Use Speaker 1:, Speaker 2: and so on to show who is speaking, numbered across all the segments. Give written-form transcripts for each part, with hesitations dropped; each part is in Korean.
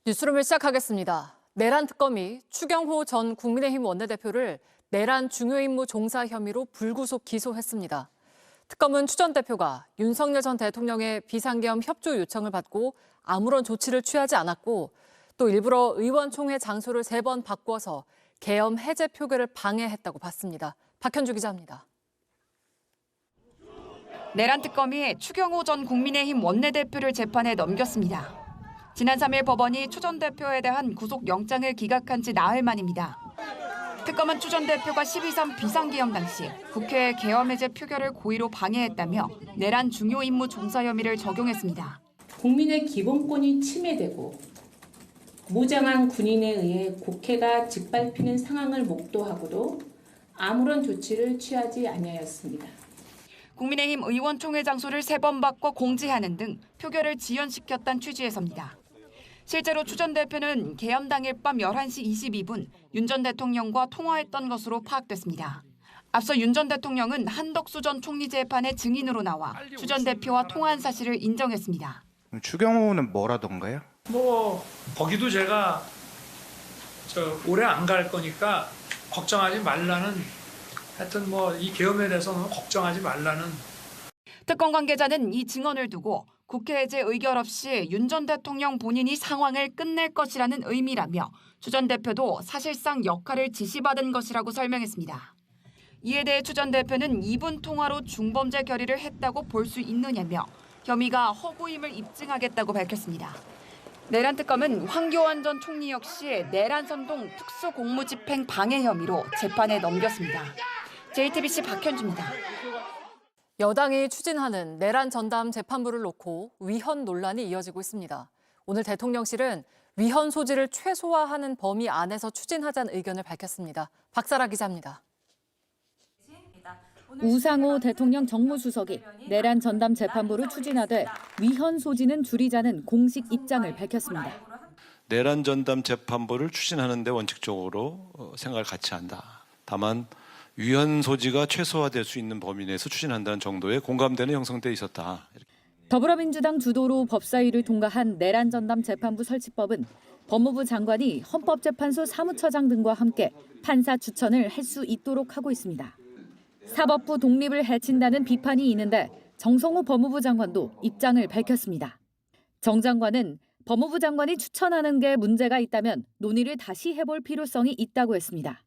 Speaker 1: 뉴스룸을 시작하겠습니다. 내란 특검이 추경호 전 국민의힘 원내대표를 내란 중요임무 종사 혐의로 불구속 기소했습니다. 특검은 추 전 대표가 윤석열 전 대통령의 비상계엄 협조 요청을 받고 아무런 조치를 취하지 않았고 또 일부러 의원총회 장소를 3번 바꿔서 계엄 해제 표결을 방해했다고 봤습니다. 박현주 기자입니다.
Speaker 2: 내란 특검이 추경호 전 국민의힘 원내대표를 재판에 넘겼습니다. 지난 3일 법원이 추 전 대표에 대한 구속영장을 기각한 지 나흘 만입니다. 특검은 추 전 대표가 12.3 비상계엄 당시 국회 계엄 해제 표결을 고의로 방해했다며 내란 중요임무 종사 혐의를 적용했습니다.
Speaker 3: 국민의 기본권이 침해되고 무장한 군인에 의해 국회가 짓밟히는 상황을 목도하고도 아무런 조치를 취하지 아니하였습니다.
Speaker 2: 국민의힘 의원총회 장소를 3번 바꿔 공지하는 등 표결을 지연시켰다는 취지에서입니다. 실제로 추 전 대표는 계엄 당일 밤 11시 22분 윤 전 대통령과 통화했던 것으로 파악됐습니다. 앞서 윤 전 대통령은 한덕수 전 총리 재판의 증인으로 나와 추 전 대표와 통화한 사실을 인정했습니다.
Speaker 4: 추경호는 뭐라던가요?
Speaker 5: 거기도 제가 오래 안 갈 거니까 걱정하지 말라는, 하여튼 이 계엄에 대해서는 걱정하지 말라는.
Speaker 2: 특검 관계자는 이 증언을 두고 국회 해제 의결 없이 윤 전 대통령 본인이 상황을 끝낼 것이라는 의미라며 추 전 대표도 사실상 역할을 지시받은 것이라고 설명했습니다. 이에 대해 추 전 대표는 2분 통화로 중범죄 결의를 했다고 볼 수 있느냐며 혐의가 허구임을 입증하겠다고 밝혔습니다. 내란 특검은 황교안 전 총리 역시 내란 선동 특수공무집행 방해 혐의로 재판에 넘겼습니다. JTBC 박현주입니다.
Speaker 1: 여당이 추진하는 내란 전담 재판부를 놓고 위헌 논란이 이어지고 있습니다. 오늘 대통령실은 위헌 소지를 최소화하는 범위 안에서 추진하자는 의견을 밝혔습니다. 박사라 기자입니다.
Speaker 6: 우상호 대통령 정무수석이 내란 전담 재판부를 추진하되 위헌 소지는 줄이자는 공식 입장을 밝혔습니다.
Speaker 7: 내란 전담 재판부를 추진하는 데 원칙적으로 생각을 같이 한다. 다만 위헌 소지가 최소화될 수 있는 범위 내에서 추진한다는 정도의 공감대는 형성돼 있었다.
Speaker 6: 더불어민주당 주도로 법사위를 통과한 내란 전담 재판부 설치법은 법무부 장관이 헌법재판소 사무처장 등과 함께 판사 추천을 할 수 있도록 하고 있습니다. 사법부 독립을 해친다는 비판이 있는데 정성호 법무부 장관도 입장을 밝혔습니다. 정 장관은 법무부 장관이 추천하는 게 문제가 있다면 논의를 다시 해볼 필요성이 있다고 했습니다.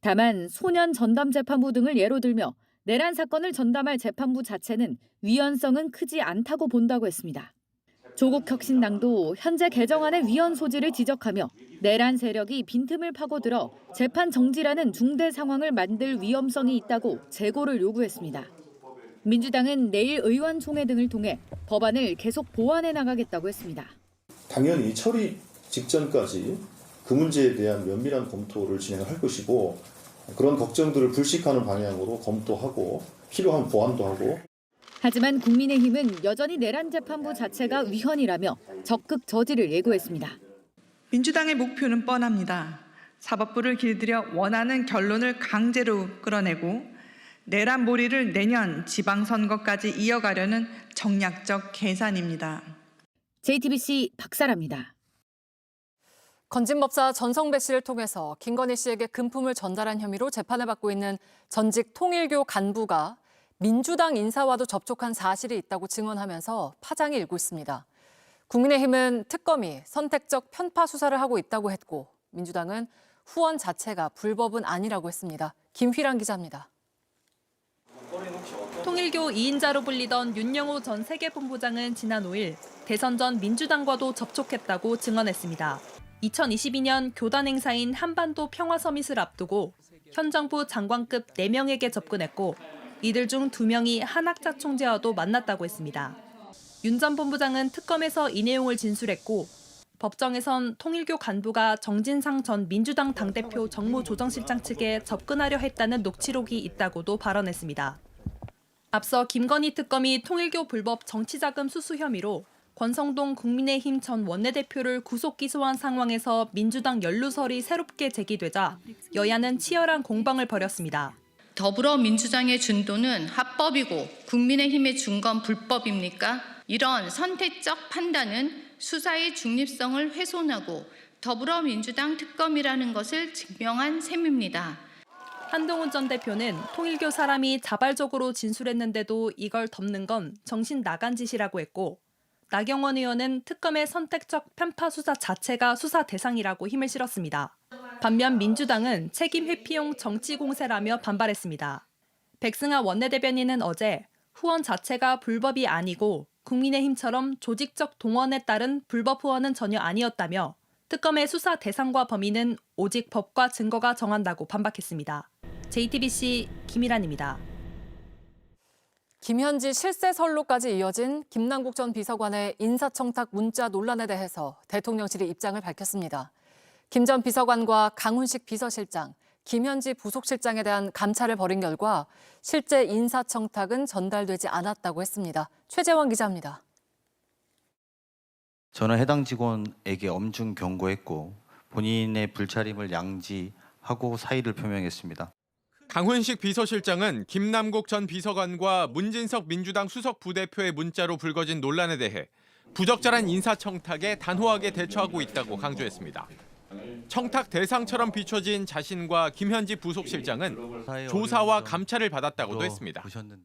Speaker 6: 다만 소년 전담 재판부 등을 예로 들며 내란 사건을 전담할 재판부 자체는 위헌성은 크지 않다고 본다고 했습니다. 조국혁신당도 현재 개정안의 위헌 소지를 지적하며 내란 세력이 빈틈을 파고들어 재판 정지라는 중대 상황을 만들 위험성이 있다고 재고를 요구했습니다. 민주당은 내일 의원총회 등을 통해 법안을 계속 보완해 나가겠다고 했습니다.
Speaker 8: 당연히 처리 직전까지 그 문제에 대한 면밀한 검토를 진행할 것이고 그런 걱정들을 불식하는 방향으로 검토하고 필요한 보완도 하고.
Speaker 6: 하지만 국민의힘은 여전히 내란 재판부 자체가 위헌이라며 적극 저지를 예고했습니다.
Speaker 9: 민주당의 목표는 뻔합니다. 사법부를 길들여 원하는 결론을 강제로 끌어내고 내란 몰이를 내년 지방선거까지 이어가려는 정략적 계산입니다.
Speaker 6: JTBC 박사라입니다.
Speaker 1: 건진법사 전성배 씨를 통해서 김건희 씨에게 금품을 전달한 혐의로 재판을 받고 있는 전직 통일교 간부가 민주당 인사와도 접촉한 사실이 있다고 증언하면서 파장이 일고 있습니다. 국민의힘은 특검이 선택적 편파 수사를 하고 있다고 했고 민주당은 후원 자체가 불법은 아니라고 했습니다. 김휘란 기자입니다.
Speaker 10: 통일교 2인자로 불리던 윤영호 전 세계본부장은 지난 5일 대선 전 민주당과도 접촉했다고 증언했습니다. 2022년 교단 행사인 한반도 평화서밋을 앞두고 현 정부 장관급 4명에게 접근했고 이들 중 2명이 한학자 총재와도 만났다고 했습니다. 윤 전 본부장은 특검에서 이 내용을 진술했고 법정에선 통일교 간부가 정진상 전 민주당 당대표 정무조정실장 측에 접근하려 했다는 녹취록이 있다고도 발언했습니다. 앞서 김건희 특검이 통일교 불법 정치자금 수수 혐의로 권성동 국민의힘 전 원내대표를 구속 기소한 상황에서 민주당 연루설이 새롭게 제기되자 여야는 치열한 공방을 벌였습니다.
Speaker 11: 더불어민주당의 준도는 합법이고 국민의힘의 준 건 불법입니까? 이런 선택적 판단은 수사의 중립성을 훼손하고 더불어민주당 특검이라는 것을 증명한 셈입니다.
Speaker 10: 한동훈 전 대표는 통일교 사람이 자발적으로 진술했는데도 이걸 덮는 건 정신 나간 짓이라고 했고, 나경원 의원은 특검의 선택적 편파 수사 자체가 수사 대상이라고 힘을 실었습니다. 반면 민주당은 책임 회피용 정치 공세라며 반발했습니다. 백승하 원내대변인은 어제 후원 자체가 불법이 아니고 국민의힘처럼 조직적 동원에 따른 불법 후원은 전혀 아니었다며 특검의 수사 대상과 범위는 오직 법과 증거가 정한다고 반박했습니다. JTBC 김일환입니다.
Speaker 1: 김현지 실세설로까지 이어진 김남국 전 비서관의 인사청탁 문자 논란에 대해서 대통령실이 입장을 밝혔습니다. 김 전 비서관과 강훈식 비서실장, 김현지 부속실장에 대한 감찰을 벌인 결과 실제 인사청탁은 전달되지 않았다고 했습니다. 최재원 기자입니다.
Speaker 12: 저는 해당 직원에게 엄중 경고했고 본인의 불차림을 양지하고 사의를 표명했습니다.
Speaker 13: 강훈식 비서실장은 김남국 전 비서관과 문진석 민주당 수석 부대표의 문자로 불거진 논란에 대해 부적절한 인사청탁에 단호하게 대처하고 있다고 강조했습니다. 청탁 대상처럼 비춰진 자신과 김현지 부속실장은 조사와 감찰을 받았다고도 했습니다.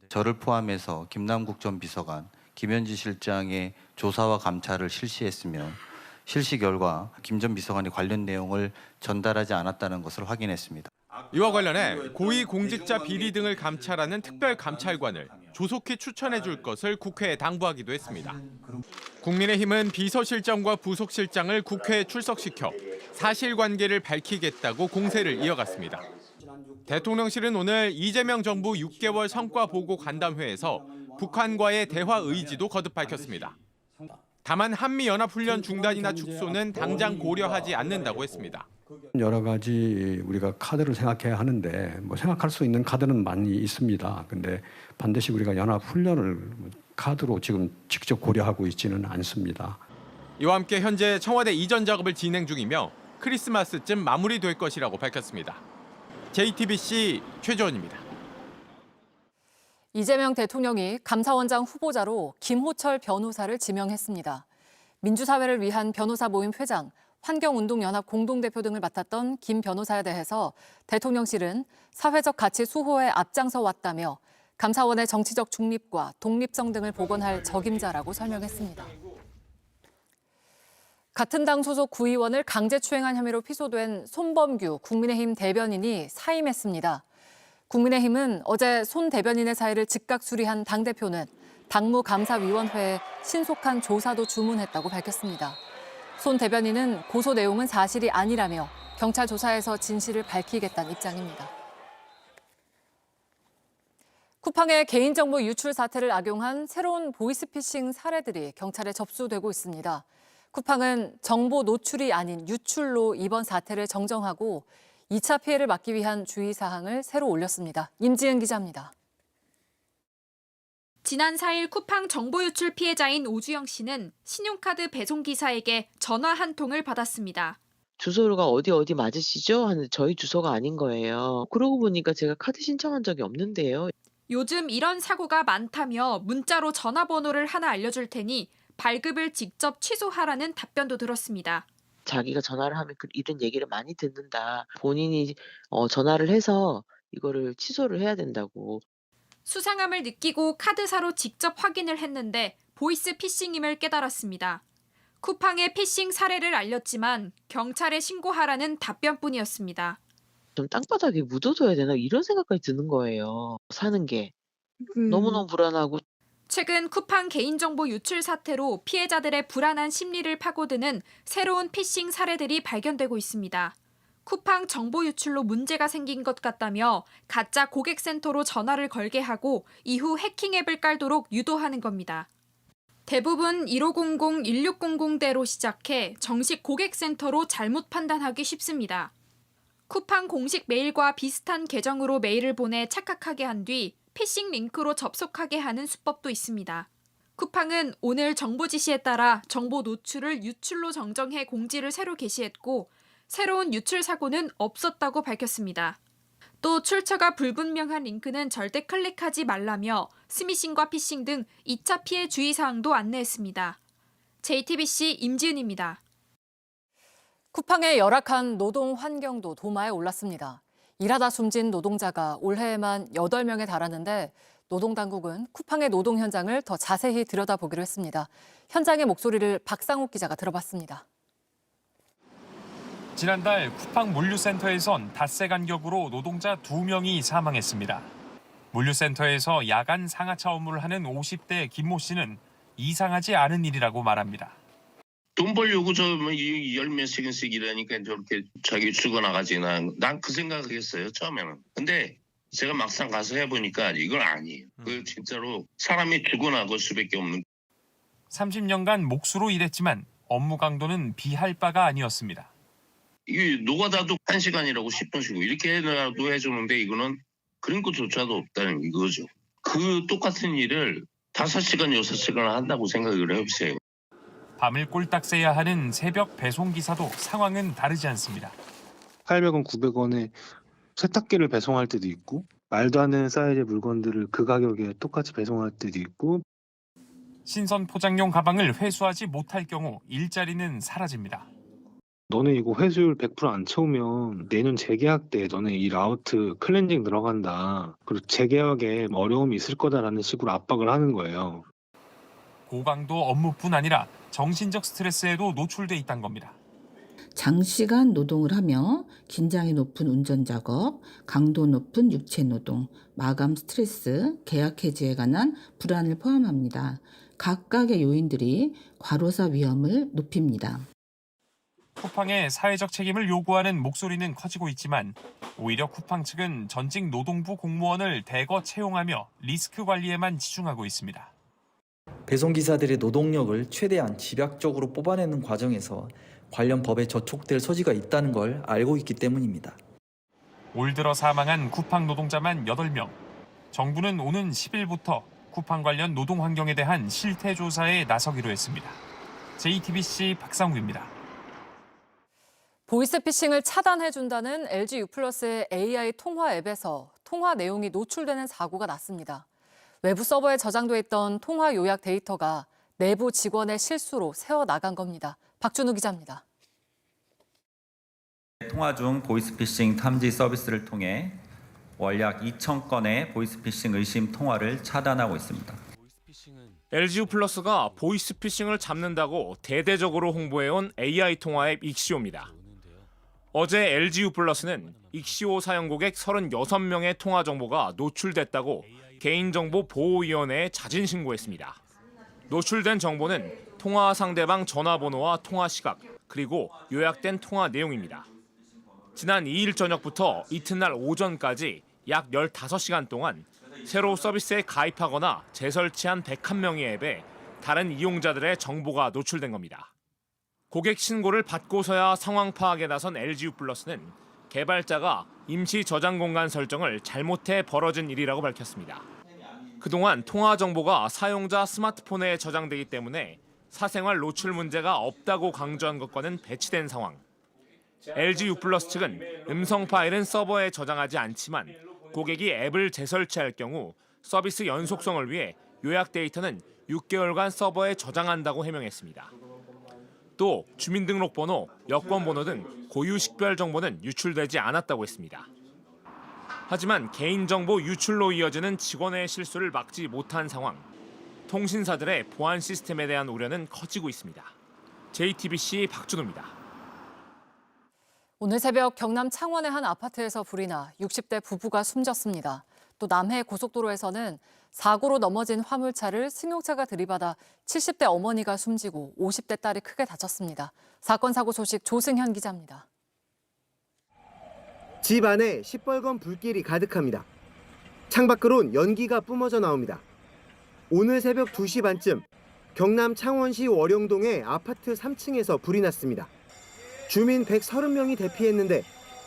Speaker 12: 저를 포함해서 김남국 전 비서관, 김현지 실장의 조사와 감찰을 실시했으며 실시 결과 김 전 비서관이 관련 내용을 전달하지 않았다는 것을 확인했습니다.
Speaker 13: 이와 관련해 고위공직자 비리 등을 감찰하는 특별감찰관을 조속히 추천해 줄 것을 국회에 당부하기도 했습니다. 국민의힘은 비서실장과 부속실장을 국회에 출석시켜 사실관계를 밝히겠다고 공세를 이어갔습니다. 대통령실은 오늘 이재명 정부 6개월 성과 보고 간담회에서 북한과의 대화 의지도 거듭 밝혔습니다. 다만 한미연합훈련 중단이나 축소는 당장 고려하지 않는다고 했습니다.
Speaker 14: 여러 가지 우리가 카드를 생각해야 하는데 생각할 수 있는 카드는 많이 있습니다. 근데 반드시 우리가 연합훈련을 카드로 지금 직접 고려하고 있지는 않습니다.
Speaker 13: 이와 함께 현재 청와대 이전 작업을 진행 중이며 크리스마스쯤 마무리될 것이라고 밝혔습니다. JTBC 최재원입니다.
Speaker 1: 이재명 대통령이 감사원장 후보자로 김호철 변호사를 지명했습니다. 민주사회를 위한 변호사 모임 회장, 환경운동연합 공동대표 등을 맡았던 김 변호사에 대해서 대통령실은 사회적 가치 수호에 앞장서 왔다며 감사원의 정치적 중립과 독립성 등을 복원할 적임자라고 설명했습니다. 같은 당 소속 구의원을 강제추행한 혐의로 피소된 손범규 국민의힘 대변인이 사임했습니다. 국민의힘은 어제 손 대변인의 사의를 즉각 수리한 당대표는 당무감사위원회에 신속한 조사도 주문했다고 밝혔습니다. 손 대변인은 고소 내용은 사실이 아니라며 경찰 조사에서 진실을 밝히겠다는 입장입니다. 쿠팡의 개인정보 유출 사태를 악용한 새로운 보이스피싱 사례들이 경찰에 접수되고 있습니다. 쿠팡은 정보 노출이 아닌 유출로 이번 사태를 정정하고 2차 피해를 막기 위한 주의사항을 새로 올렸습니다. 임지은 기자입니다.
Speaker 15: 지난 4일 쿠팡 정보 유출 피해자인 오주영 씨는 신용카드 배송기사에게 전화 한 통을 받았습니다.
Speaker 16: 주소가 어디 맞으시죠? 하는 저희 주소가 아닌 거예요. 그러고 보니까 제가 카드 신청한 적이 없는데요.
Speaker 15: 요즘 이런 사고가 많다며 문자로 전화번호를 하나 알려줄 테니 발급을 직접 취소하라는 답변도 들었습니다.
Speaker 16: 자기가 전화를 하면 이런 얘기를 많이 듣는다. 본인이 전화를 해서 이거를 취소를 해야 된다고.
Speaker 15: 수상함을 느끼고 카드사로 직접 확인을 했는데 보이스 피싱임을 깨달았습니다. 쿠팡의 피싱 사례를 알렸지만 경찰에 신고하라는 답변뿐이었습니다.
Speaker 16: 좀 땅바닥에 묻어둬야 되나 이런 생각까지 드는 거예요. 사는 게 너무너무 불안하고.
Speaker 15: 최근 쿠팡 개인정보 유출 사태로 피해자들의 불안한 심리를 파고드는 새로운 피싱 사례들이 발견되고 있습니다. 쿠팡 정보 유출로 문제가 생긴 것 같다며 가짜 고객센터로 전화를 걸게 하고 이후 해킹 앱을 깔도록 유도하는 겁니다. 대부분 1500, 1600대로 시작해 정식 고객센터로 잘못 판단하기 쉽습니다. 쿠팡 공식 메일과 비슷한 계정으로 메일을 보내 착각하게 한 뒤 피싱 링크로 접속하게 하는 수법도 있습니다. 쿠팡은 오늘 정부 지시에 따라 정보 노출을 유출로 정정해 공지를 새로 게시했고 새로운 유출 사고는 없었다고 밝혔습니다. 또 출처가 불분명한 링크는 절대 클릭하지 말라며 스미싱과 피싱 등 2차 피해 주의사항도 안내했습니다. JTBC 임지은입니다.
Speaker 1: 쿠팡의 열악한 노동 환경도 도마에 올랐습니다. 일하다 숨진 노동자가 올해에만 8명에 달하는데 노동당국은 쿠팡의 노동 현장을 더 자세히 들여다보기로 했습니다. 현장의 목소리를 박상욱 기자가 들어봤습니다.
Speaker 17: 지난달 쿠팡 물류센터에선 닷새 간격으로 노동자 2명이 사망했습니다. 물류센터에서 야간 상하차 업무를 하는 50대 김모 씨는 이상하지 않은 일이라고 말합니다.
Speaker 18: 돈 벌려고 열 몇시간씩 일하니까 저렇게 자기 죽어나가지. 난 그 생각을 했어요, 처음에는. 근데 제가 막상 가서 해보니까 이건 아니에요. 그 진짜로 사람이 죽어나갈 수밖에 없는.
Speaker 17: 30년간 몫으로 일했지만 업무 강도는 비할 바가 아니었습니다.
Speaker 18: 이게 노가다도 1시간이라고 10분 쉬고 이렇게라도 해주는데 이거는 그런 것조차도 없다는 이거죠. 그 똑같은 일을 5시간, 6시간 한다고 생각을 해보세요.
Speaker 17: 밤을 꼴딱 새야 하는 새벽 배송 기사도 상황은 다르지 않습니다.
Speaker 19: 800원, 900원에 세탁기를 배송할 때도 있고 말도 안 되는 사이즈의 물건들을 그 가격에 똑같이 배송할 때도 있고
Speaker 17: 신선 포장용 가방을 회수하지 못할 경우 일자리는 사라집니다.
Speaker 19: 너네 이거 회수율 100% 안 채우면 내년 재계약 때 너네 이 라우트 클렌징 들어간다. 그리고 재계약에 어려움이 있을 거다라는 식으로 압박을 하는 거예요.
Speaker 17: 고강도 업무뿐 아니라 정신적 스트레스에도 노출돼 있다는 겁니다.
Speaker 20: 장시간 노동을 하며 긴장이 높은 운전 작업, 강도 높은 육체 노동, 마감 스트레스, 계약 해지에 관한 불안을 포함합니다. 각각의 요인들이 과로사 위험을 높입니다.
Speaker 17: 쿠팡의 사회적 책임을 요구하는 목소리는 커지고 있지만 오히려 쿠팡 측은 전직 노동부 공무원을 대거 채용하며 리스크 관리에만 집중하고 있습니다.
Speaker 21: 배송기사들의 노동력을 최대한 집약적으로 뽑아내는 과정에서 관련 법에 저촉될 소지가 있다는 걸 알고 있기 때문입니다.
Speaker 17: 올 들어 사망한 쿠팡 노동자만 8명. 정부는 오는 10일부터 쿠팡 관련 노동 환경에 대한 실태 조사에 나서기로 했습니다. JTBC 박상욱입니다.
Speaker 1: 보이스피싱을 차단해준다는 LG U+의 AI 통화 앱에서 통화 내용이 노출되는 사고가 났습니다. 외부 서버에 저장돼 있던 통화 요약 데이터가 내부 직원의 실수로 새어나간 겁니다. 박준우 기자입니다.
Speaker 22: 통화 중 보이스피싱 탐지 서비스를 통해 월 약 2,000건의 보이스피싱 의심 통화를 차단하고 있습니다.
Speaker 13: LGU+가 보이스피싱을 잡는다고 대대적으로 홍보해온 AI 통화 앱 익시오입니다. 어제 LGU+는 익시오 사용 고객 36명의 통화 정보가 노출됐다고 개인정보보호위원회에 자진 신고했습니다. 노출된 정보는 통화 상대방 전화번호와 통화 시각, 그리고 요약된 통화 내용입니다. 지난 2일 저녁부터 이튿날 오전까지 약 15시간 동안 새로 서비스에 가입하거나 재설치한 101명의 앱에 다른 이용자들의 정보가 노출된 겁니다. 고객 신고를 받고서야 상황 파악에 나선 LGU+는 개발자가 임시 저장 공간 설정을 잘못해 벌어진 일이라고 밝혔습니다. 그동안 통화 정보가 사용자 스마트폰에 저장되기 때문에 사생활 노출 문제가 없다고 강조한 것과는 배치된 상황. LGU+ 측은 음성 파일은 서버에 저장하지 않지만 고객이 앱을 재설치할 경우 서비스 연속성을 위해 요약 데이터는 6개월간 서버에 저장한다고 해명했습니다. 또 주민등록번호, 여권번호 등 고유 식별 정보는 유출되지 않았다고 했습니다. 하지만 개인정보 유출로 이어지는 직원의 실수를 막지 못한 상황. 통신사들의 보안 시스템에 대한 우려는 커지고 있습니다. JTBC 박준호입니다.
Speaker 1: 오늘 새벽 경남 창원의 한 아파트에서 불이 나 60대 부부가 숨졌습니다. 또 남해 고속도로에서는 사고로 넘어진 화물차를 승용차가 들이받아 70대 어머니가 숨지고 50대 딸이 크게 다쳤습니다. 사건 사고 소식 조승현 기자입니다.
Speaker 23: 집 안에 시뻘건 불길이 가득합니다. 창밖으론 연기가 뿜어져 나옵니다. 오늘 새벽 2시 반쯤 경남 창원시 월영동의 아파트 3층에서 불이 났습니다. 주민 130명이 대피했는데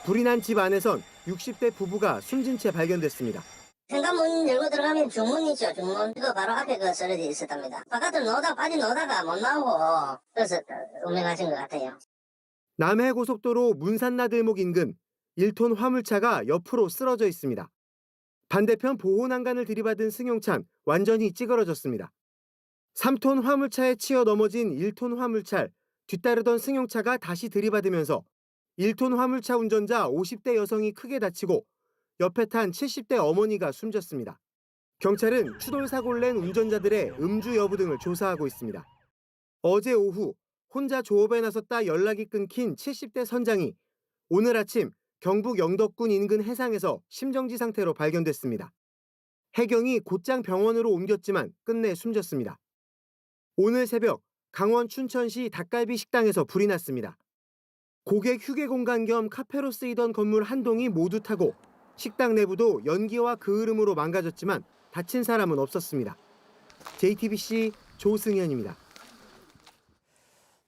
Speaker 23: 불이 난 집 안에선 60대 부부가 숨진 채 발견됐습니다.
Speaker 24: 현관문 열고 들어가면 중문이죠. 중문. 이거 바로 앞에 쓰러져 있었답니다. 바깥으로 빠져나오다가 못 나오고 그래서 운명하신 것 같아요.
Speaker 23: 남해고속도로 문산나들목 인근 1톤 화물차가 옆으로 쓰러져 있습니다. 반대편 보호난간을 들이받은 승용차는 완전히 찌그러졌습니다. 3톤 화물차에 치여 넘어진 1톤 화물차를 뒤따르던 승용차가 다시 들이받으면서 1톤 화물차 운전자 50대 여성이 크게 다치고 옆에 탄 70대 어머니가 숨졌습니다. 경찰은 추돌 사고를 낸 운전자들의 음주 여부 등을 조사하고 있습니다. 어제 오후 혼자 조업에 나섰다 연락이 끊긴 70대 선장이 오늘 아침 경북 영덕군 인근 해상에서 심정지 상태로 발견됐습니다. 해경이 곧장 병원으로 옮겼지만 끝내 숨졌습니다. 오늘 새벽 강원 춘천시 닭갈비 식당에서 불이 났습니다. 고객 휴게 공간 겸 카페로 쓰이던 건물 한 동이 모두 타고 식당 내부도 연기와 그을음으로 망가졌지만 다친 사람은 없었습니다. JTBC 조승현입니다.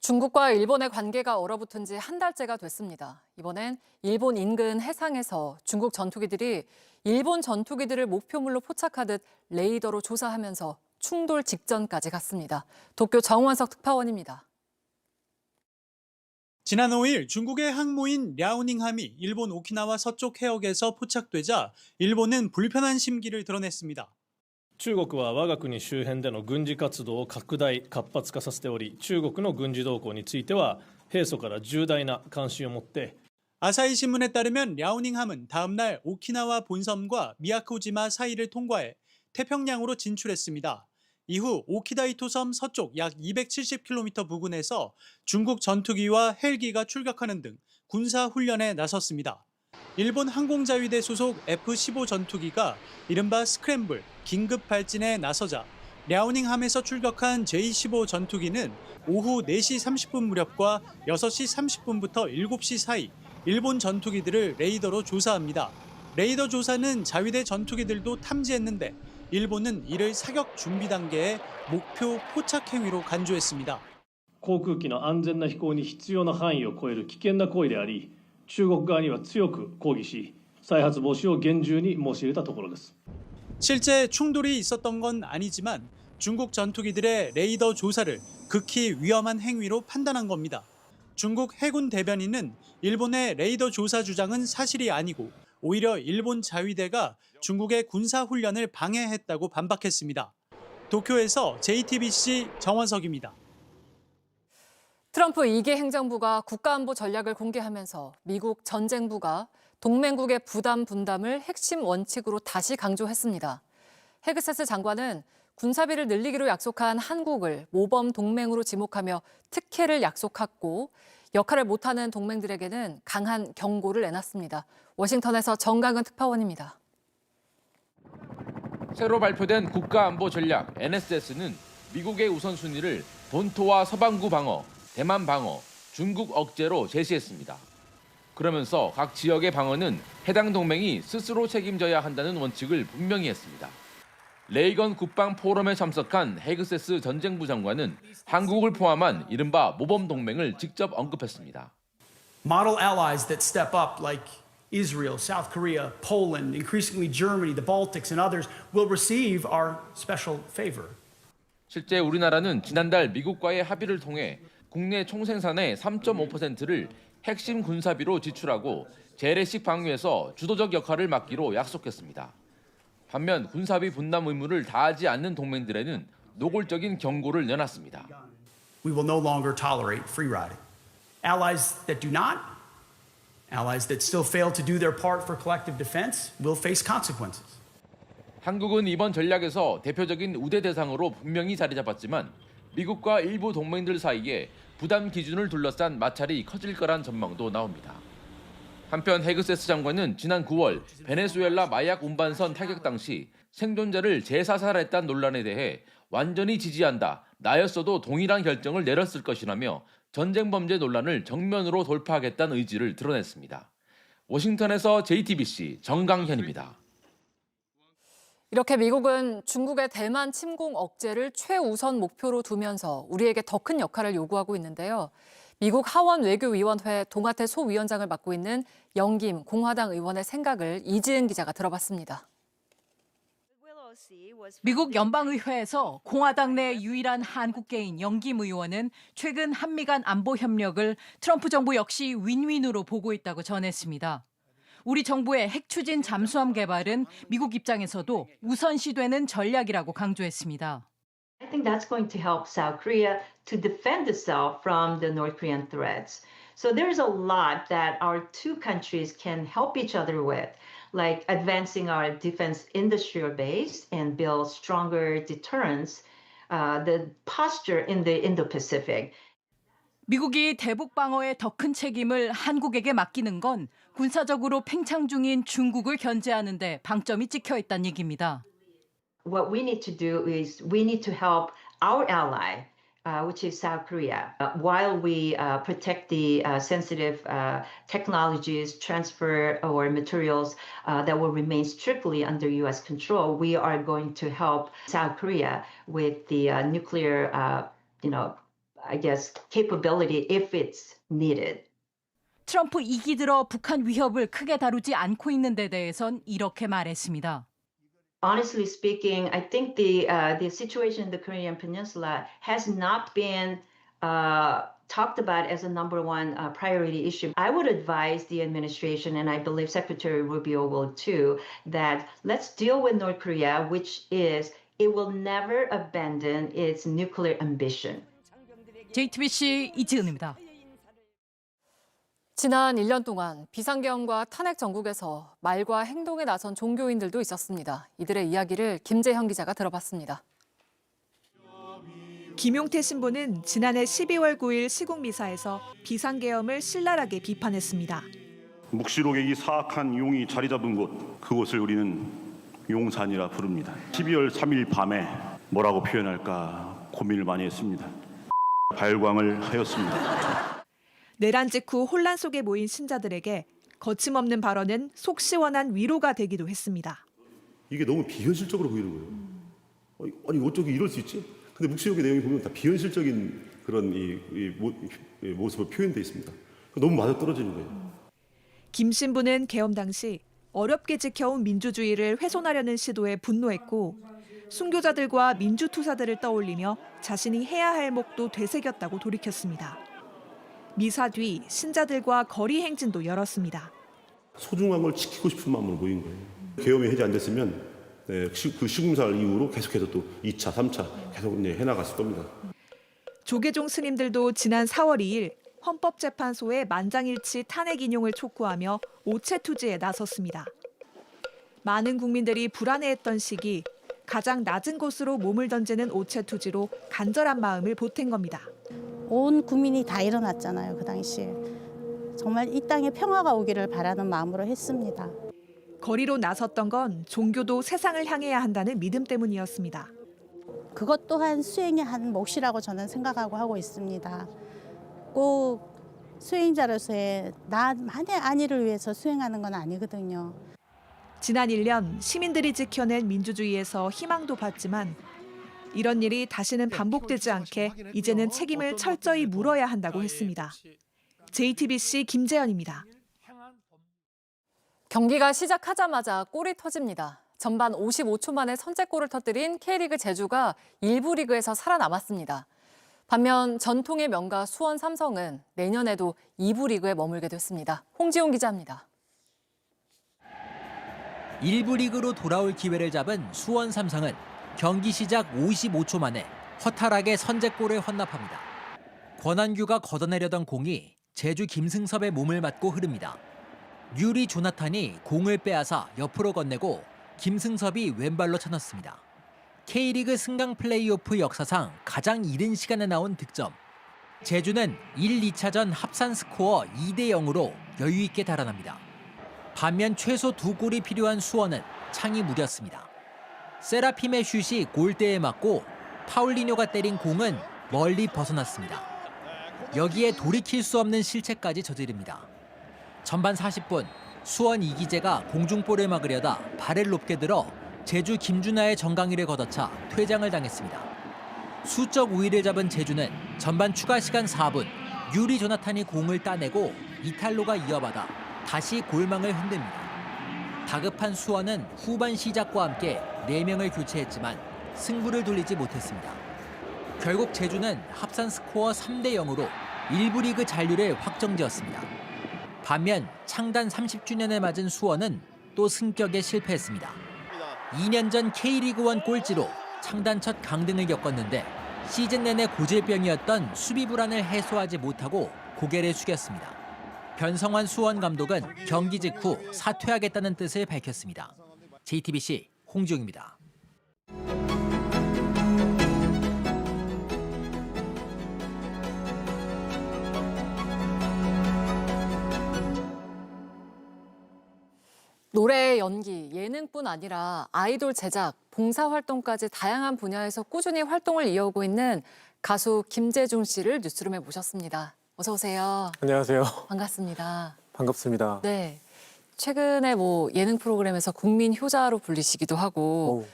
Speaker 1: 중국과 일본의 관계가 얼어붙은 지 한 달째가 됐습니다. 이번엔 일본 인근 해상에서 중국 전투기들이 일본 전투기들을 목표물로 포착하듯 레이더로 조사하면서 충돌 직전까지 갔습니다. 도쿄 정원석 특파원입니다.
Speaker 2: 지난 5일 중국의 항모인 랴오닝함이 일본 오키나와 서쪽 해역에서 포착되자 일본은 불편한 심기를 드러냈습니다.
Speaker 3: 中国は我が国周辺での軍事活動を拡大・活発化させており、中国の軍事動向については平素から重大な関心を持って
Speaker 2: 아사히 신문에 따르면 랴오닝함은 다음 날 오키나와 본섬과 미야코지마 사이를 통과해 태평양으로 진출했습니다. 이후 오키다이토 섬 서쪽 약 270km 부근에서 중국 전투기와 헬기가 출격하는 등 군사 훈련에 나섰습니다. 일본 항공자위대 소속 F-15 전투기가 이른바 스크램블, 긴급 발진에 나서자 랴오닝함에서 출격한 J-15 전투기는 오후 4시 30분 무렵과 6시 30분부터 7시 사이 일본 전투기들을 레이더로 조사합니다. 레이더 조사는 자위대 전투기들도 탐지했는데 일본은 이를 사격 준비 단계에 목표 포착 행위로 간주했습니다.
Speaker 3: 航空機の安全な飛行に必要な範囲を超える危険な行為であり、中国側には強く抗議し、再発防止を厳重に申し入れたところです。
Speaker 2: 실제 충돌이 있었던 건 아니지만 중국 전투기들의 레이더 조사를 극히 위험한 행위로 판단한 겁니다. 중국 해군 대변인은 일본의 레이더 조사 주장은 사실이 아니고 오히려 일본 자위대가 중국의 군사 훈련을 방해했다고 반박했습니다. 도쿄에서 JTBC 정원석입니다.
Speaker 1: 트럼프 2기 행정부가 국가안보 전략을 공개하면서 미국 전쟁부가 동맹국의 부담 분담을 핵심 원칙으로 다시 강조했습니다. 헤그세스 장관은 군사비를 늘리기로 약속한 한국을 모범 동맹으로 지목하며 특혜를 약속했고 역할을 못하는 동맹들에게는 강한 경고를 내놨습니다. 워싱턴에서 정강은 특파원입니다.
Speaker 4: 새로 발표된 국가안보 전략 NSS는 미국의 우선순위를 본토와 서방구 방어, 대만 방어, 중국 억제로 제시했습니다. 그러면서 각 지역의 방어는 해당 동맹이 스스로 책임져야 한다는 원칙을 분명히 했습니다. 레이건 국방 포럼에 참석한 헤그세스 전쟁부 장관은 한국을 포함한 이른바 모범 동맹을 직접 언급했습니다.
Speaker 5: Model allies that step up like Israel, South Korea, Poland, increasingly Germany, the Baltics and others will receive our special favor.
Speaker 4: 실제 우리나라는 지난달 미국과의 합의를 통해 국내 총생산의 3.5%를 핵심 군사비로 지출하고 재래식 방위에서 주도적 역할을 맡기로 약속했습니다. 반면 군사비 분담 의무를 다하지 않는 동맹들에는 노골적인 경고를 내놨습니다.
Speaker 5: We will no longer tolerate free riding. Allies that do not, allies that still fail to do their part for collective defense will face consequences.
Speaker 4: 한국은 이번 전략에서 대표적인 우대 대상으로 분명히 자리 잡았지만 미국과 일부 동맹들 사이에 부담 기준을 둘러싼 마찰이 커질 거란 전망도 나옵니다. 한편 헤그세스 장관은 지난 9월 베네수엘라 마약 운반선 타격 당시 생존자를 재사살했다는 논란에 대해 완전히 지지한다, 나였어도 동일한 결정을 내렸을 것이라며 전쟁 범죄 논란을 정면으로 돌파하겠다는 의지를 드러냈습니다. 워싱턴에서 JTBC 정강현입니다.
Speaker 1: 이렇게 미국은 중국의 대만 침공 억제를 최우선 목표로 두면서 우리에게 더 큰 역할을 요구하고 있는데요. 미국 하원 외교위원회 동아태 소위원장을 맡고 있는 영김 공화당 의원의 생각을 이지은 기자가 들어봤습니다.
Speaker 25: 미국 연방의회에서 공화당 내 유일한 한국계인 영김 의원은 최근 한미간 안보 협력을 트럼프 정부 역시 윈윈으로 보고 있다고 전했습니다. 우리 정부의 핵 추진 잠수함 개발은 미국 입장에서도 우선시되는 전략이라고 강조했습니다.
Speaker 6: I think that's going to help South Korea to defend itself from the North Korean threats. So there's a lot that our two countries can help each other with, like advancing our defense industrial base and build stronger deterrence, the posture in the Indo-Pacific.
Speaker 25: 미국이 대북 방어에 더 큰 책임을 한국에게 맡기는 건 군사적으로 팽창 중인 중국을 견제하는 데 방점이 찍혀 있다는 얘기입니다.
Speaker 6: What we need to do is we need to help our ally, which is South Korea, while we protect the sensitive technologies, transfer or materials that will remain strictly under U.S. control. We are going to help South Korea with the nuclear, capability if it's needed.
Speaker 25: 트럼프 2기 들어 북한 위협을 크게 다루지 않고 있는 데 대해선 이렇게 말했습니다.
Speaker 6: Honestly speaking, I think the situation in the Korean Peninsula has not been talked about as a number one priority issue. I would advise the administration, and I believe Secretary Rubio will too, that let's deal with North Korea, which is it will never abandon its nuclear ambition.
Speaker 25: JTBC 이지은입니다.
Speaker 1: 지난 1년 동안 비상계엄과 탄핵 정국에서 말과 행동에 나선 종교인들도 있었습니다. 이들의 이야기를 김재형 기자가 들어봤습니다.
Speaker 7: 김용태 신부는 지난해 12월 9일 시국미사에서 비상계엄을 신랄하게 비판했습니다.
Speaker 8: 묵시록의 이 사악한 용이 자리 잡은 곳, 그곳을 우리는 용산이라 부릅니다. 12월 3일 밤에 뭐라고 표현할까 고민을 많이 했습니다. 발광을 하였습니다.
Speaker 7: 내란 직후 혼란 속에 모인 신자들에게 거침없는 발언은 속 시원한 위로가 되기도 했습니다.
Speaker 9: 이게 너무 비현실적으로 보이는 거예요. 아니 어떻게 이럴 수 있지? 근데 묵시록의 내용이 보면 다 비현실적인 그런 모습을 표현되어 있습니다. 너무 맞아떨어지는 거예요.
Speaker 7: 김 신부는 계엄 당시 어렵게 지켜온 민주주의를 훼손하려는 시도에 분노했고 순교자들과 민주투사들을 떠올리며 자신이 해야 할 몫도 되새겼다고 돌이켰습니다. 미사 뒤 신자들과 거리 행진도 열었습니다.
Speaker 9: 소중한 걸 지키고 싶은 마음으로 모인 거예요. 계엄이 해제 안 됐으면 그 시국사를 이후로 계속해서 또 2차, 3차 계속 해나갔을 겁니다.
Speaker 7: 조계종 스님들도 지난 4월 2일 헌법재판소에 만장일치 탄핵 인용을 촉구하며 오체투지에 나섰습니다. 많은 국민들이 불안해했던 시기 가장 낮은 곳으로 몸을 던지는 오체투지로 간절한 마음을 보탠 겁니다.
Speaker 11: 온 국민이 다 일어났잖아요, 그 당시에. 정말 이 땅에 평화가 오기를 바라는 마음으로 했습니다.
Speaker 7: 거리로 나섰던 건 종교도 세상을 향해야 한다는 믿음 때문이었습니다.
Speaker 11: 그것 또한 수행의 한 몫이라고 저는 생각하고 하고 있습니다. 꼭 수행자로서의 나만의 안위를 위해서 수행하는 건 아니거든요.
Speaker 7: 지난 1년 시민들이 지켜낸 민주주의에서 희망도 봤지만 이런 일이 다시는 반복되지 않게 이제는 책임을 철저히 물어야 한다고 했습니다. JTBC 김재현입니다.
Speaker 1: 경기가 시작하자마자 골이 터집니다. 전반 55초 만에 선제골을 터뜨린 K리그 제주가 1부 리그에서 살아남았습니다. 반면 전통의 명가 수원 삼성은 내년에도 2부 리그에 머물게 됐습니다. 홍지용 기자입니다.
Speaker 26: 1부 리그로 돌아올 기회를 잡은 수원 삼성은 경기 시작 55초 만에 허탈하게 선제골을 헌납합니다. 권한규가 걷어내려던 공이 제주 김승섭의 몸을 맞고 흐릅니다. 뉴리 조나탄이 공을 빼앗아 옆으로 건네고 김승섭이 왼발로 쳐넣습니다. K리그 승강 플레이오프 역사상 가장 이른 시간에 나온 득점. 제주는 1, 2차전 합산 스코어 2대 0으로 여유 있게 달아납니다. 반면 최소 2골이 필요한 수원은 창이 무렸습니다. 세라핌의 슛이 골대에 맞고 파울리뇨가 때린 공은 멀리 벗어났습니다. 여기에 돌이킬 수 없는 실책까지 저지릅니다. 전반 40분 수원 이기재가 공중볼을 막으려다 발을 높게 들어 제주 김준하의 정강이를 걷어차 퇴장을 당했습니다. 수적 우위를 잡은 제주는 전반 추가 시간 4분 유리 조나탄이 공을 따내고 이탈로가 이어받아 다시 골망을 흔듭니다. 다급한 수원은 후반 시작과 함께 4명을 교체했지만 승부를 돌리지 못했습니다. 결국 제주는 합산 스코어 3대 0으로 1부 리그 잔류를 확정지었습니다. 반면 창단 30주년을 맞은 수원은 또 승격에 실패했습니다. 2년 전 K리그1 꼴찌로 창단 첫 강등을 겪었는데 시즌 내내 고질병이었던 수비 불안을 해소하지 못하고 고개를 숙였습니다. 변성환 수원 감독은 경기 직후 사퇴하겠다는 뜻을 밝혔습니다. JTBC 홍지웅입니다.
Speaker 1: 노래, 연기, 예능뿐 아니라 아이돌 제작, 봉사활동까지 다양한 분야에서 꾸준히 활동을 이어오고 있는 가수 김재중 씨를 뉴스룸에 모셨습니다. 어서 오세요.
Speaker 10: 안녕하세요.
Speaker 1: 반갑습니다.
Speaker 10: 반갑습니다.
Speaker 1: 네, 최근에 예능 프로그램에서 국민 효자로 불리시기도 하고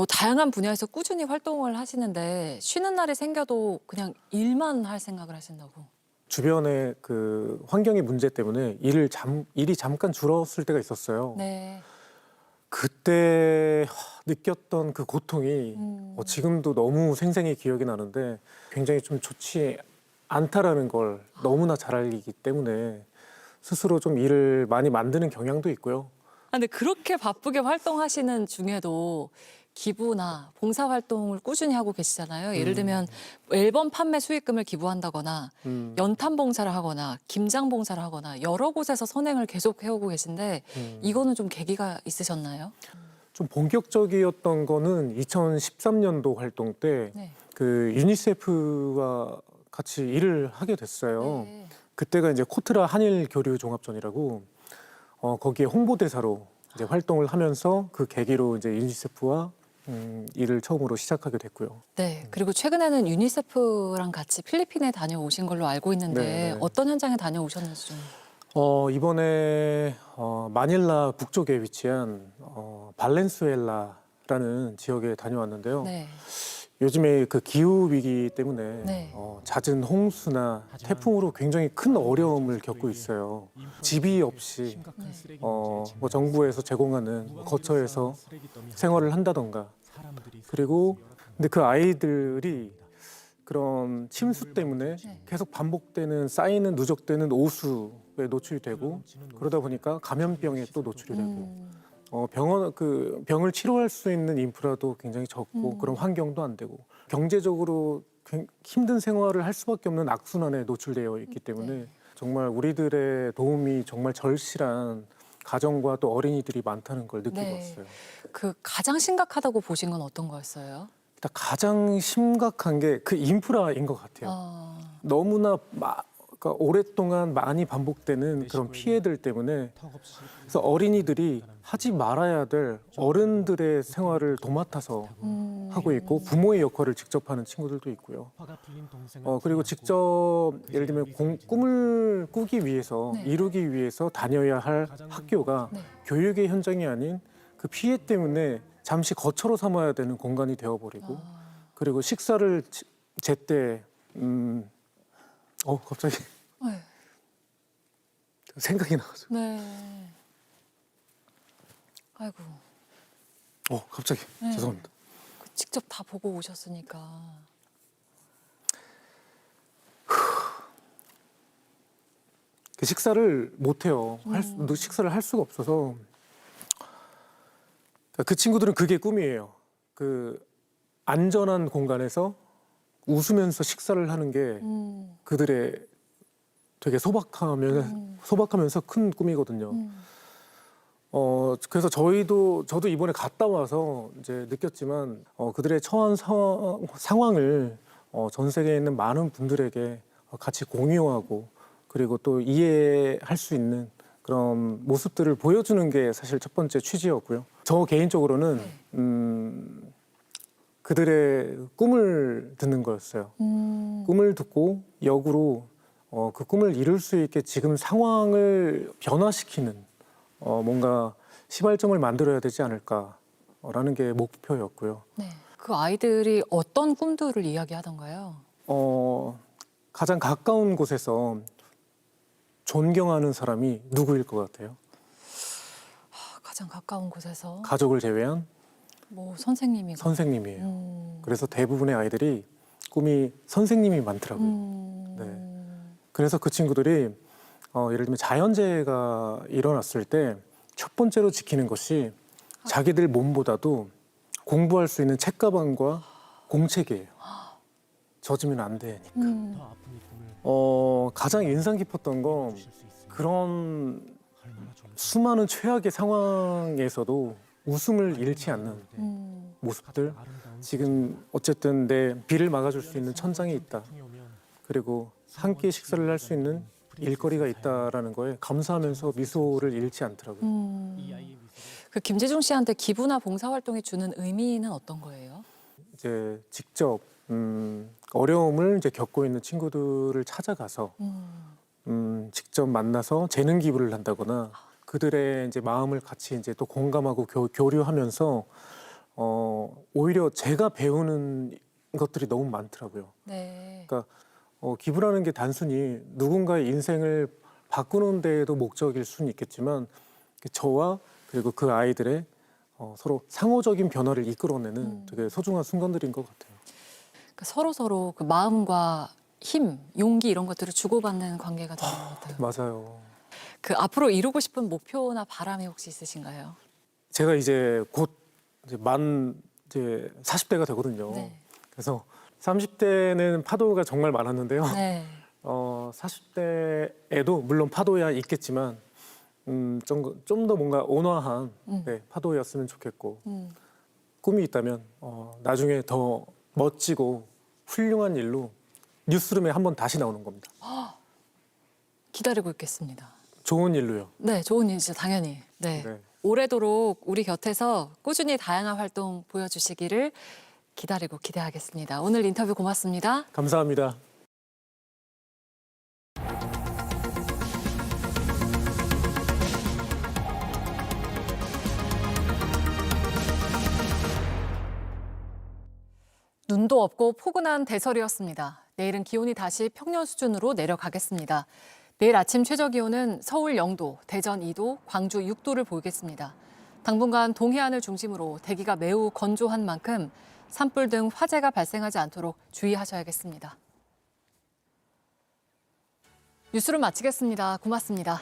Speaker 1: 다양한 분야에서 꾸준히 활동을 하시는데 쉬는 날이 생겨도 그냥 일만 할 생각을 하신다고.
Speaker 10: 주변에 그 환경의 문제 때문에 일이 잠깐 줄었을 때가 있었어요.
Speaker 1: 네.
Speaker 10: 그때 느꼈던 그 고통이 지금도 너무 생생히 기억이 나는데 굉장히 좀 좋지 않다라는 걸 너무나 잘 알기 때문에 스스로 좀 일을 많이 만드는 경향도 있고요.
Speaker 1: 근데 그렇게 바쁘게 활동하시는 중에도 기부나 봉사활동을 꾸준히 하고 계시잖아요. 예를 들면 앨범 판매 수익금을 기부한다거나 연탄 봉사를 하거나 김장 봉사를 하거나 여러 곳에서 선행을 계속 해오고 계신데 이거는 좀 계기가 있으셨나요?
Speaker 10: 좀 본격적이었던 거는 2013년도 활동 때 그 유니세프와 같이 일을 하게 됐어요. 그때가 이제 코트라 한일 교류 종합전이라고 거기에 홍보대사로 이제 활동을 하면서 그 계기로 이제 유니세프와 일을 처음으로 시작하게 됐고요.
Speaker 1: 네, 그리고 최근에는 유니세프랑 같이 필리핀에 다녀오신 걸로 알고 있는데
Speaker 10: 네.
Speaker 1: 어떤 현장에 다녀오셨는지 좀.
Speaker 10: 이번에 마닐라 북쪽에 위치한 발렌수엘라라는 지역에 다녀왔는데요.
Speaker 1: 네.
Speaker 10: 요즘에 그 기후 위기 때문에
Speaker 1: 네.
Speaker 10: 잦은 홍수나 태풍으로 굉장히 큰 어려움을 겪고 있어요. 집이 없이 정부에서 제공하는 거처에서 생활을 한다던가. 그리고 근데 그 아이들이 그런 침수 때문에 계속 반복되는 쌓이는 누적되는 오수에 노출이 되고 그러다 보니까 감염병에 또 노출이 되고 병을 치료할 수 있는 인프라도 굉장히 적고 그런 환경도 안 되고 경제적으로 힘든 생활을 할 수밖에 없는 악순환에 노출되어 있기 때문에 정말 우리들의 도움이 정말 절실한 가정과 또 어린이들이 많다는 걸 느끼고 왔어요.
Speaker 1: 그 가장 심각하다고 보신 건 어떤 거였어요?
Speaker 10: 일단 가장 심각한 게 그 인프라인 것 같아요. 너무나 그러니까 오랫동안 많이 반복되는 그런 피해들 때문에 그래서 어린이들이 하지 말아야 될 어른들의 생활을 도맡아서 하고 있고 부모의 역할을 직접 하는 친구들도 있고요. 그리고 직접 예를 들면 꿈을 꾸기 위해서 이루기 위해서 다녀야 할 학교가 교육의 현장이 아닌 그 피해 때문에 잠시 거처로 삼아야 되는 공간이 되어버리고 그리고 식사를 제때 갑자기 생각이 나가지고.
Speaker 1: 네. 아이고.
Speaker 10: 갑자기 죄송합니다.
Speaker 1: 직접 다 보고 오셨으니까.
Speaker 10: 그 식사를 못 해요. 식사를 할 수가 없어서. 그 친구들은 그게 꿈이에요. 그 안전한 공간에서 웃으면서 식사를 하는 게 그들의 되게 소박하면서 큰 꿈이거든요. 그래서 저도 이번에 갔다 와서 이제 느꼈지만 그들의 처한 상황을 전 세계에 있는 많은 분들에게 같이 공유하고 그리고 또 이해할 수 있는 그런 모습들을 보여주는 게 사실 첫 번째 취지였고요. 저 개인적으로는 그들의 꿈을 듣는 거였어요. 꿈을 듣고 역으로 그 꿈을 이룰 수 있게 지금 상황을 변화시키는 뭔가 시발점을 만들어야 되지 않을까라는 게 목표였고요.
Speaker 1: 네. 그 아이들이 어떤 꿈들을 이야기하던가요?
Speaker 10: 가장 가까운 곳에서 존경하는 사람이 누구일 것 같아요?
Speaker 1: 가장 가까운 곳에서
Speaker 10: 가족을 제외한
Speaker 1: 선생님이고.
Speaker 10: 선생님이에요. 그래서 대부분의 아이들이 꿈이 선생님이 많더라고요. 네. 그래서 그 친구들이 예를 들면 자연재해가 일어났을 때 첫 번째로 지키는 것이 자기들 몸보다도 공부할 수 있는 책가방과 공책이에요. 젖으면 안 되니까. 가장 인상 깊었던 건 그런 수많은 최악의 상황에서도 웃음을 잃지 않는 모습들. 지금 어쨌든 내 비를 막아줄 수 있는 천장이 있다. 그리고 한 끼 식사를 할 수 있는 일거리가 있다라는 거에 감사하면서 미소를 잃지 않더라고요.
Speaker 1: 그 김재중 씨한테 기부나 봉사활동이 주는 의미는 어떤 거예요?
Speaker 10: 이제 직접 어려움을 이제 겪고 있는 친구들을 찾아가서 직접 만나서 재능 기부를 한다거나 그들의 이제 마음을 같이 이제 또 공감하고 교류하면서 오히려 제가 배우는 것들이 너무 많더라고요.
Speaker 1: 네.
Speaker 10: 그러니까 기부라는 게 단순히 누군가의 인생을 바꾸는 데에도 목적일 수는 있겠지만 저와 그리고 그 아이들의 서로 상호적인 변화를 이끌어내는 되게 소중한 순간들인 것 같아요.
Speaker 1: 그러니까 서로 그 마음과 힘, 용기 이런 것들을 주고받는 관계가 되는 것 같아요.
Speaker 10: 맞아요.
Speaker 1: 그 앞으로 이루고 싶은 목표나 바람이 혹시 있으신가요?
Speaker 10: 제가 이제 곧 이제 40대가 되거든요.
Speaker 1: 네.
Speaker 10: 그래서 30대는 파도가 정말 많았는데요.
Speaker 1: 네.
Speaker 10: 40대에도 물론 파도야 있겠지만 좀 더 뭔가 온화한 네, 파도였으면 좋겠고 꿈이 있다면 나중에 더 멋지고 훌륭한 일로 뉴스룸에 한번 다시 나오는 겁니다.
Speaker 1: 기다리고 있겠습니다.
Speaker 10: 좋은 일로요.
Speaker 1: 네, 좋은 일이죠, 당연히. 네.
Speaker 10: 네.
Speaker 1: 오래도록 우리 곁에서 꾸준히 다양한 활동 보여주시기를 기대하겠습니다. 오늘 인터뷰 고맙습니다.
Speaker 10: 감사합니다.
Speaker 1: 눈도 없고 포근한 대설이었습니다. 내일은 기온이 다시 평년 수준으로 내려가겠습니다. 내일 아침 최저기온은 서울 0도, 대전 2도, 광주 6도를 보이겠습니다. 당분간 동해안을 중심으로 대기가 매우 건조한 만큼 산불 등 화재가 발생하지 않도록 주의하셔야겠습니다. 뉴스를 마치겠습니다. 고맙습니다.